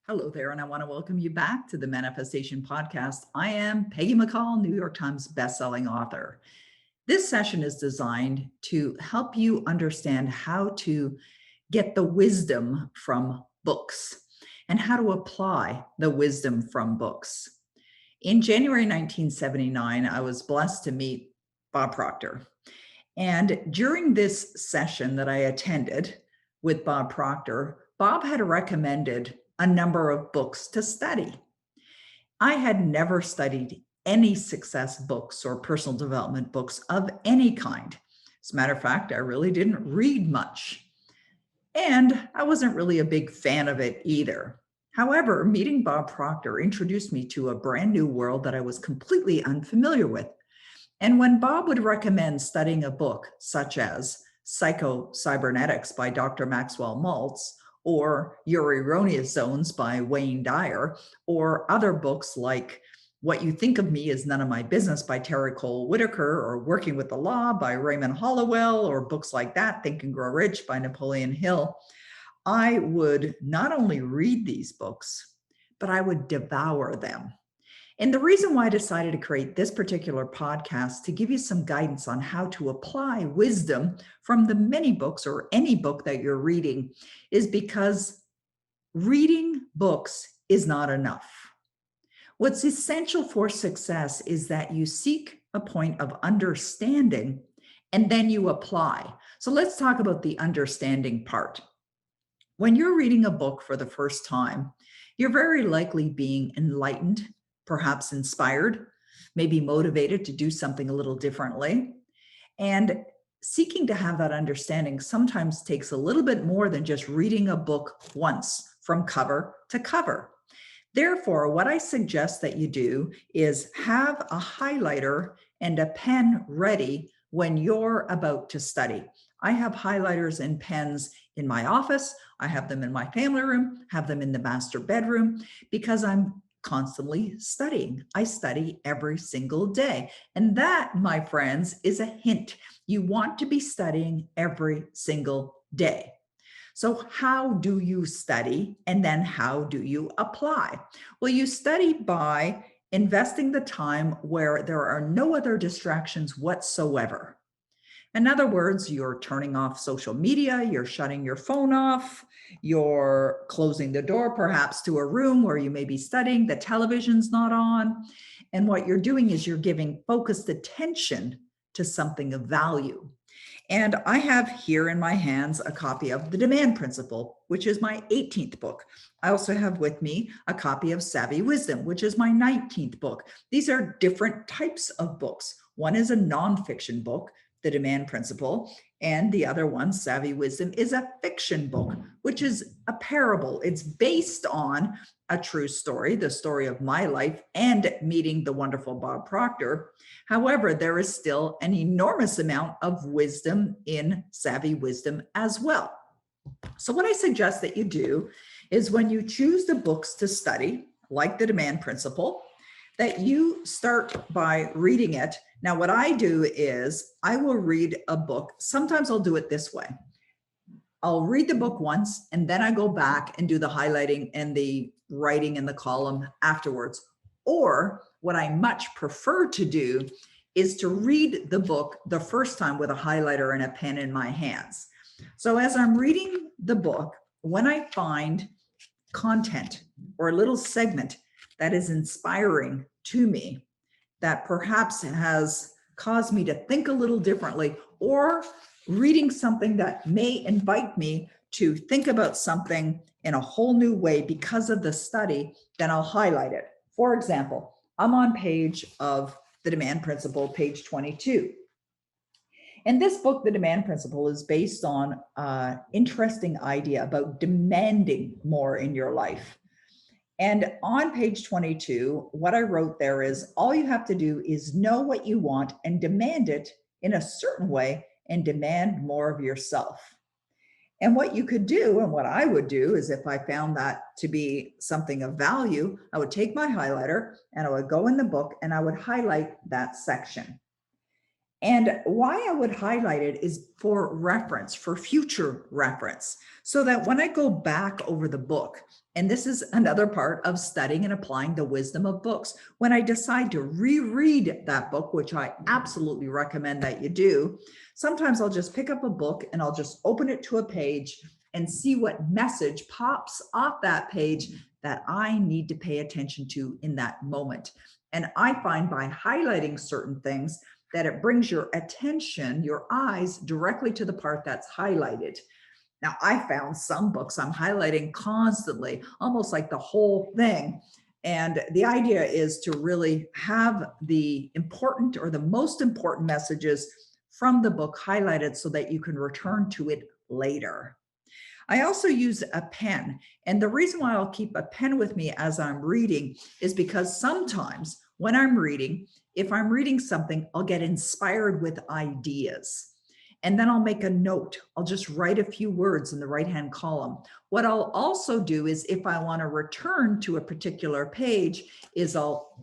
Hello there, and I want to welcome you back to the Manifestation Podcast. I am Peggy McColl, New York Times bestselling author. This session is designed to help you understand how to get the wisdom from books and how to apply the wisdom from books. In January 1979, I was blessed to meet Bob Proctor. And during this session that I attended with Bob Proctor, Bob had recommended a number of books to study. I had never studied any success books or personal development books of any kind. As a matter of fact, I really didn't read much. And I wasn't really a big fan of it either. However, meeting Bob Proctor introduced me to a brand new world that I was completely unfamiliar with. And when Bob would recommend studying a book such as Psycho-Cybernetics by Dr. Maxwell Maltz, or Your Erroneous Zones by Wayne Dyer, or other books like What You Think of Me Is None of My Business by Terry Cole Whitaker, or Working with the Law by Raymond Hollowell, or books like that, Think and Grow Rich by Napoleon Hill, I would not only read these books, but I would devour them. And the reason why I decided to create this particular podcast to give you some guidance on how to apply wisdom from the many books or any book that you're reading is because reading books is not enough. What's essential for success is that you seek a point of understanding and then you apply. So let's talk about the understanding part. When you're reading a book for the first time, you're very likely being enlightened, perhaps inspired, maybe motivated to do something a little differently. And seeking to have that understanding sometimes takes a little bit more than just reading a book once from cover to cover. Therefore, what I suggest that you do is have a highlighter and a pen ready when you're about to study. I have highlighters and pens in my office. I have them in my family room, have them in the master bedroom, because I'm constantly studying. I study every single day. And that, my friends, is a hint. You want to be studying every single day. So how do you study? And then how do you apply? Well, you study by investing the time where there are no other distractions whatsoever. In other words, you're turning off social media, you're shutting your phone off, you're closing the door perhaps to a room where you may be studying, the television's not on. And what you're doing is you're giving focused attention to something of value. And I have here in my hands a copy of The Demand Principle, which is my 18th book. I also have with me a copy of Savy Wisdom, which is my 19th book. These are different types of books. One is a nonfiction book, The Demand Principle, and the other one, Savy Wisdom, is a fiction book, which is a parable. It's based on a true story, the story of my life and meeting the wonderful Bob Proctor. However, there is still an enormous amount of wisdom in Savy Wisdom as well. So what I suggest that you do is when you choose the books to study, like The Demand Principle, that you start by reading it. Now, what I do is I will read a book. Sometimes I'll do it this way. I'll read the book once, and then I go back and do the highlighting and the writing in the column afterwards. Or what I much prefer to do is to read the book the first time with a highlighter and a pen in my hands. So as I'm reading the book, when I find content or a little segment that is inspiring to me, that perhaps has caused me to think a little differently, or reading something that may invite me to think about something in a whole new way because of the study, then I'll highlight it. For example, I'm on page of The Demand Principle, page 22. And this book, The Demand Principle, is based on an interesting idea about demanding more in your life. And on page 22, what I wrote there is all you have to do is know what you want and demand it in a certain way and demand more of yourself. And what you could do, and what I would do, is if I found that to be something of value, I would take my highlighter and I would go in the book and I would highlight that section. And why I would highlight it is for reference, for future reference, so that when I go back over the book, and this is another part of studying and applying the wisdom of books, when I decide to reread that book, which I absolutely recommend that you do, sometimes I'll just pick up a book and I'll just open it to a page and see what message pops off that page that I need to pay attention to in that moment. And I find by highlighting certain things, that it brings your attention, your eyes directly to the part that's highlighted. Now, I found some books I'm highlighting constantly, almost like the whole thing. And the idea is to really have the important or the most important messages from the book highlighted so that you can return to it later. I also use a pen. And the reason why I'll keep a pen with me as I'm reading is because sometimes when I'm reading, if I'm reading something, I'll get inspired with ideas. And then I'll make a note. I'll just write a few words in the right-hand column. What I'll also do is if I want to return to a particular page is I'll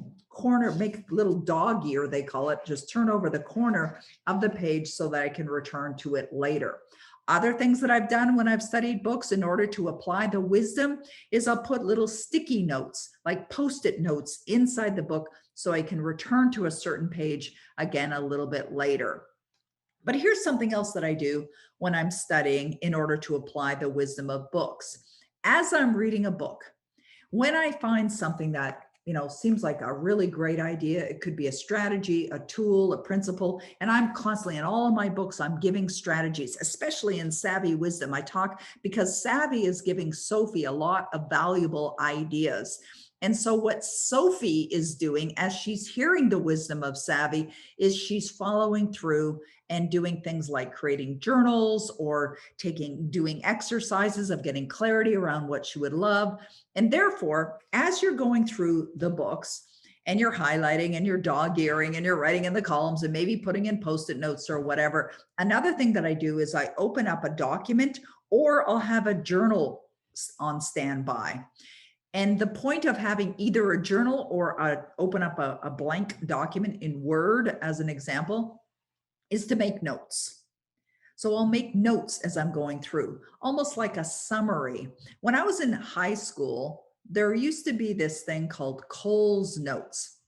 make a little dog ear, they call it, just turn over the corner of the page so that I can return to it later. Other things that I've done when I've studied books in order to apply the wisdom is I'll put little sticky notes, like Post-it notes inside the book so I can return to a certain page again a little bit later. But here's something else that I do when I'm studying in order to apply the wisdom of books. As I'm reading a book, when I find something that seems like a really great idea, it could be a strategy, a tool, a principle, and I'm constantly in all of my books, I'm giving strategies, especially in Savy Wisdom. I talk because Savy is giving Sophie a lot of valuable ideas. And so what Sophie is doing as she's hearing the wisdom of Savy is she's following through and doing things like creating journals or doing exercises of getting clarity around what she would love. And therefore, as you're going through the books and you're highlighting and you're dog earing and you're writing in the columns and maybe putting in Post-it notes or whatever, another thing that I do is I open up a document or I'll have a journal on standby. And the point of having either a journal or open up a blank document in Word, as an example, is to make notes. So I'll make notes as I'm going through, almost like a summary. When I was in high school, there used to be this thing called Cole's Notes.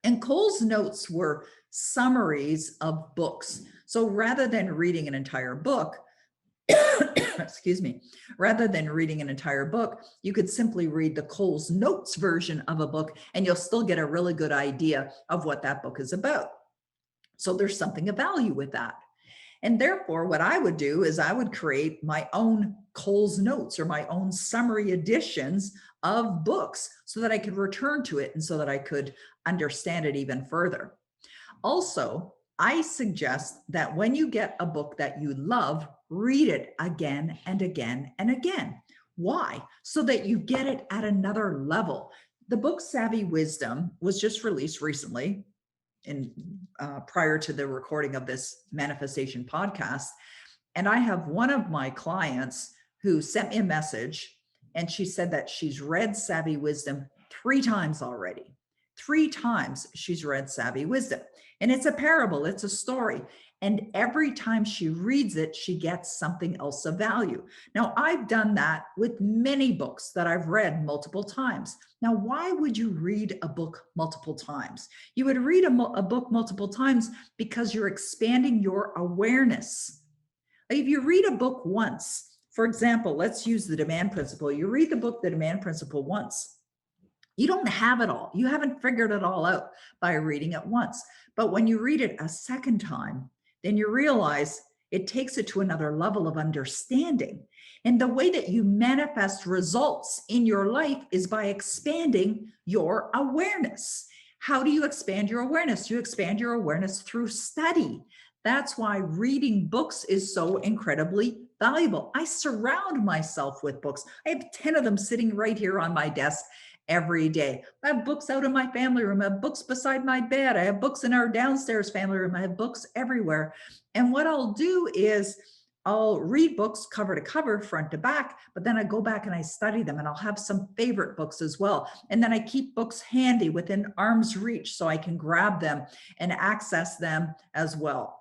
And Cole's Notes were summaries of books. So rather than reading an entire book, excuse me, rather than reading an entire book, you could simply read the Cole's Notes version of a book and you'll still get a really good idea of what that book is about. So there's something of value with that. And therefore, what I would do is I would create my own Cole's Notes or my own summary editions of books so that I could return to it and so that I could understand it even further. Also, I suggest that when you get a book that you love, read it again and again and again. Why? So that you get it at another level. The book Savy Wisdom was just released recently prior to the recording of this manifestation podcast. And I have one of my clients who sent me a message and she said that she's read Savy Wisdom 3 times already. 3 times she's read Savy Wisdom. And it's a parable, it's a story. And every time she reads it, she gets something else of value. Now, I've done that with many books that I've read multiple times. Now, why would you read a book multiple times? You would read a book multiple times because you're expanding your awareness. If you read a book once, for example, let's use the demand principle. You read the book, The Demand Principle, once. You don't have it all. You haven't figured it all out by reading it once. But when you read it a second time, then you realize it takes it to another level of understanding. And the way that you manifest results in your life is by expanding your awareness. How do you expand your awareness? You expand your awareness through study. That's why reading books is so incredibly valuable. I surround myself with books. I have 10 of them sitting right here on my desk every day. I have books out in my family room. I have books beside my bed. I have books in our downstairs family room. I have books everywhere. And what I'll do is I'll read books cover to cover, front to back, but then I go back and I study them, and I'll have some favorite books as well. And then I keep books handy within arm's reach so I can grab them and access them as well.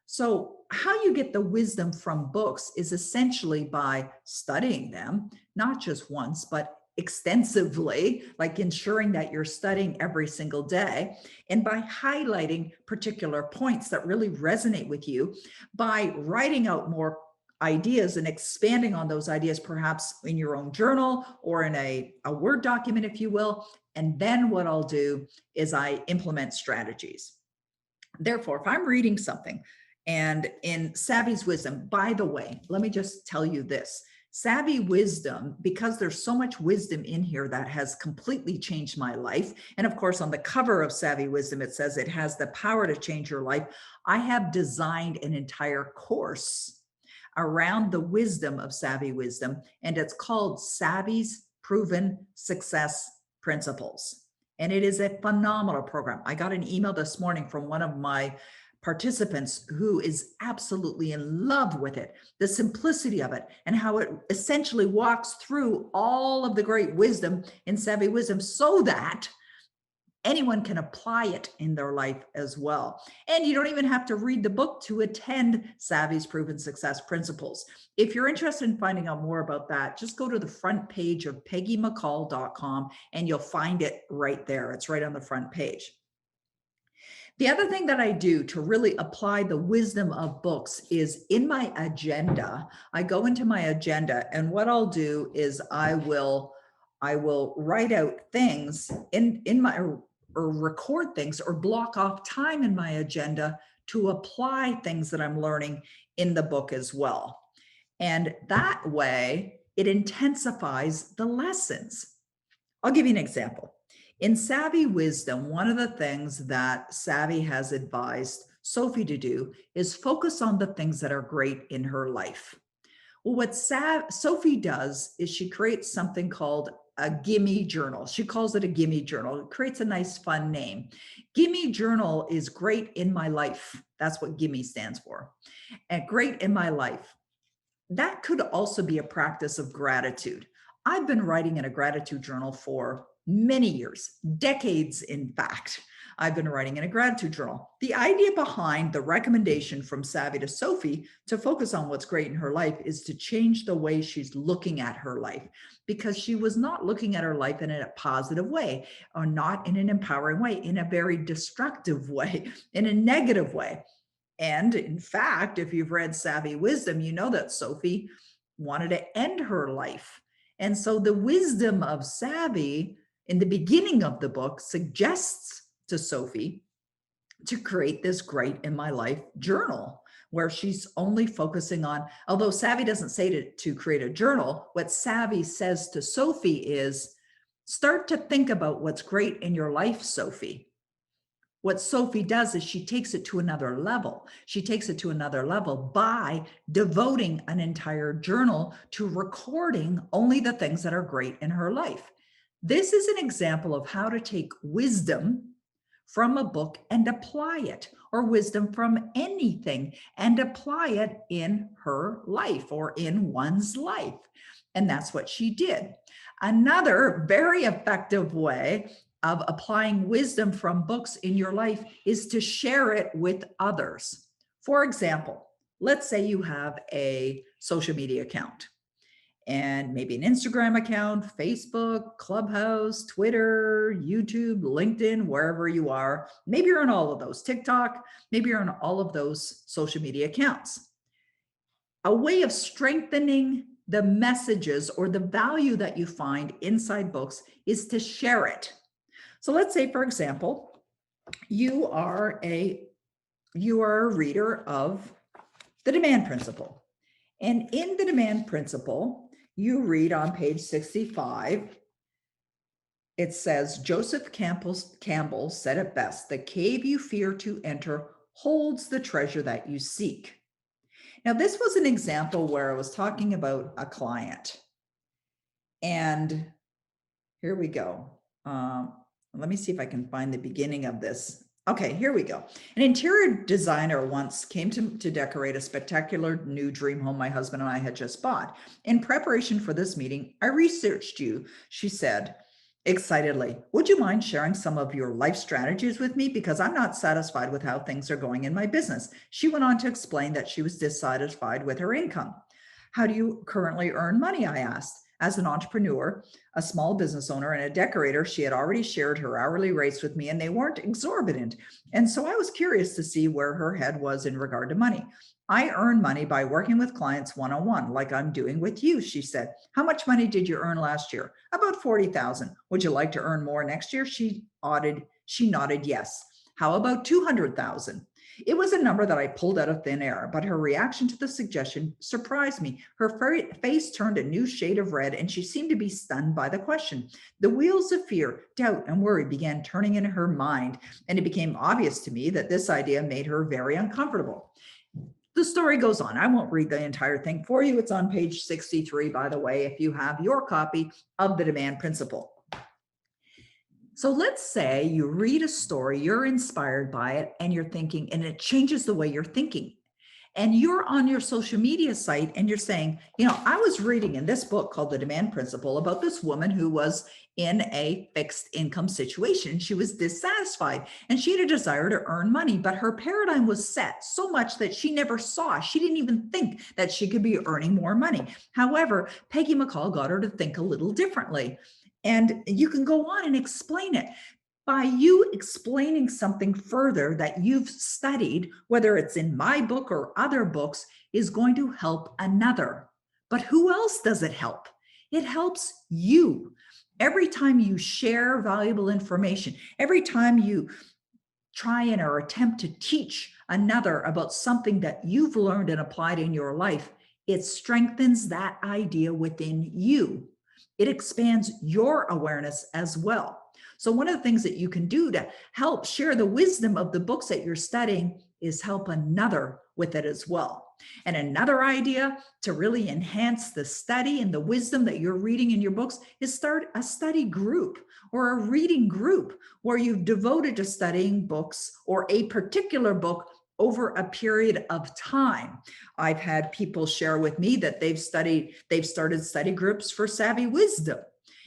So how you get the wisdom from books is essentially by studying them, not just once, but extensively, like ensuring that you're studying every single day, and by highlighting particular points that really resonate with you, by writing out more ideas and expanding on those ideas, perhaps in your own journal or in a Word document, if you will. And then what I'll do is I implement strategies. Therefore, if I'm reading something, and in Savy's Wisdom, by the way, let me just tell you this. Savy Wisdom, because there's so much wisdom in here that has completely changed my life. And of course, on the cover of Savy Wisdom, it says it has the power to change your life. I have designed an entire course around the wisdom of Savy Wisdom, and it's called Savy's Proven Success Principles. And it is a phenomenal program. I got an email this morning from one of my participants who is absolutely in love with it, the simplicity of it, and how it essentially walks through all of the great wisdom in Savy Wisdom so that anyone can apply it in their life as well. And you don't even have to read the book to attend Savy's Proven Success Principles. If you're interested in finding out more about that, just go to the front page of PeggyMcColl.com and you'll find it right there. It's right on the front page. The other thing that I do to really apply the wisdom of books is in my agenda. I go into my agenda, and what I'll do is I will write out things in my, or record things, or block off time in my agenda to apply things that I'm learning in the book as well. And that way it intensifies the lessons. I'll give you an example. In Savy Wisdom, one of the things that Savy has advised Sophie to do is focus on the things that are great in her life. Well, what Sophie does is she creates something called a gimme journal. She calls it a gimme journal. It creates a nice, fun name. Gimme journal is great in my life. That's what gimme stands for. And great in my life. That could also be a practice of gratitude. I've been writing in a gratitude journal for many years, decades, in fact. I've been writing in a gratitude journal. The idea behind the recommendation from Savy to Sophie to focus on what's great in her life is to change the way she's looking at her life, because she was not looking at her life in a positive way, or not in an empowering way, in a very destructive way, in a negative way. And in fact, if you've read Savy Wisdom, you know that Sophie wanted to end her life. And so the wisdom of Savy in the beginning of the book suggests to Sophie to create this Great in My Life journal, where she's only focusing on, although Savy doesn't say to create a journal, what Savy says to Sophie is, start to think about what's great in your life, Sophie. What Sophie does is she takes it to another level. She takes it to another level by devoting an entire journal to recording only the things that are great in her life. This is an example of how to take wisdom from a book and apply it, or wisdom from anything and apply it in her life or in one's life. And that's what she did. Another very effective way of applying wisdom from books in your life is to share it with others. For example, let's say you have a social media account, and maybe an Instagram account, Facebook, Clubhouse, Twitter, YouTube, LinkedIn, wherever you are. Maybe you're on all of those, TikTok, maybe you're on all of those social media accounts. A way of strengthening the messages or the value that you find inside books is to share it. So let's say, for example, you are a reader of the Demand Principle. And in the Demand Principle, you read on page 65, it says, Joseph Campbell said it best, the cave you fear to enter holds the treasure that you seek. Now, this was an example where I was talking about a client. And here we go. Let me see if I can find the beginning of this Okay, here we go. An interior designer once came to decorate a spectacular new dream home my husband and I had just bought. In preparation for this meeting, I researched you, she said excitedly. Would you mind sharing some of your life strategies with me? Because I'm not satisfied with how things are going in my business. She went on to explain that she was dissatisfied with her income. How do you currently earn money? I asked. As an entrepreneur, a small business owner, and a decorator, she had already shared her hourly rates with me, and they weren't exorbitant. And so I was curious to see where her head was in regard to money. I earn money by working with clients one-on-one, like I'm doing with you, she said. How much money did you earn last year? About 40,000. Would you like to earn more next year? She nodded yes. How about 200,000? It was a number that I pulled out of thin air, but her reaction to the suggestion surprised me. Her face turned a new shade of red, and she seemed to be stunned by the question. The wheels of fear, doubt, and worry began turning in her mind, and it became obvious to me that this idea made her very uncomfortable. The story goes on. I won't read the entire thing for you. It's on page 63, by the way, if you have your copy of The Demand Principle. So let's say you read a story, you're inspired by it, and you're thinking, and it changes the way you're thinking. And you're on your social media site and you're saying, I was reading in this book called The Demand Principle about this woman who was in a fixed income situation. She was dissatisfied and she had a desire to earn money, but her paradigm was set so much that she never saw, she didn't even think that she could be earning more money. However, Peggy McColl got her to think a little differently. And you can go on and explain it. By you explaining something further that you've studied, whether it's in my book or other books, is going to help another. But who else does it help? It helps you. Every time you share valuable information, every time you try and or attempt to teach another about something that you've learned and applied in your life, it strengthens that idea within you. It expands your awareness as well. So one of the things that you can do to help share the wisdom of the books that you're studying is help another with it as well. And another idea to really enhance the study and the wisdom that you're reading in your books is start a study group or a reading group where you've devoted to studying books or a particular book over a period of time. I've had people share with me that they've started study groups for Savy Wisdom.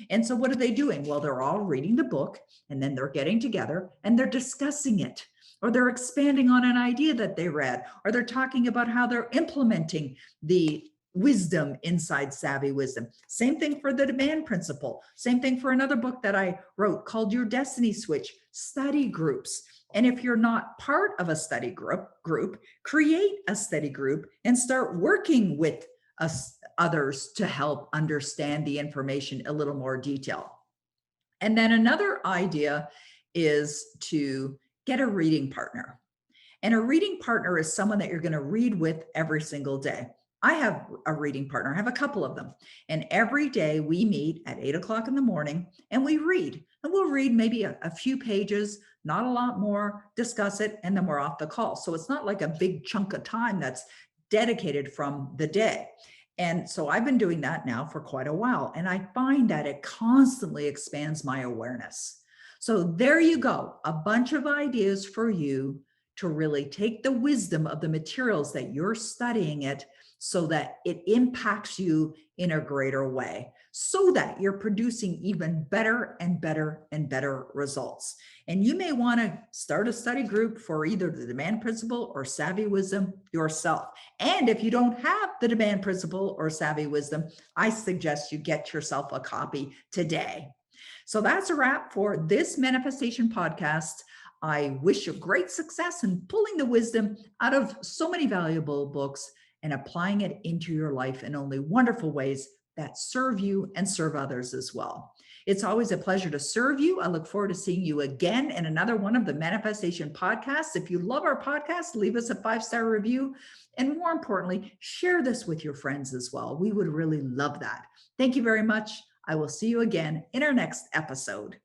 And so what are they doing? Well, they're all reading the book and then they're getting together and they're discussing it, or they're expanding on an idea that they read, or they're talking about how they're implementing the wisdom inside Savy Wisdom. Same thing for The Demand Principle. Same thing for another book that I wrote called Your Destiny Switch, study groups. And if you're not part of a study group, create a study group and start working with others to help understand the information a little more detail. And then another idea is to get a reading partner. And a reading partner is someone that you're going to read with every single day. I have a reading partner. I have a couple of them. And every day we meet at 8:00 in the morning and we read. And we'll read maybe a few pages, not a lot more, discuss it, and then we're off the call. So it's not like a big chunk of time that's dedicated from the day. And so I've been doing that now for quite a while. And I find that it constantly expands my awareness. So there you go, a bunch of ideas for you to really take the wisdom of the materials that you're studying it so that it impacts you in a greater way, so that you're producing even better and better and better results. And you may want to start a study group for either The Demand Principle or Savy Wisdom yourself. And if you don't have The Demand Principle or Savy Wisdom, I suggest you get yourself a copy today. So that's a wrap for this manifestation podcast. I wish you great success in pulling the wisdom out of so many valuable books and applying it into your life in only wonderful ways that serve you and serve others as well. It's always a pleasure to serve you. I look forward to seeing you again in another one of the Manifestation podcasts. If you love our podcast, leave us a 5-star review. And more importantly, share this with your friends as well. We would really love that. Thank you very much. I will see you again in our next episode.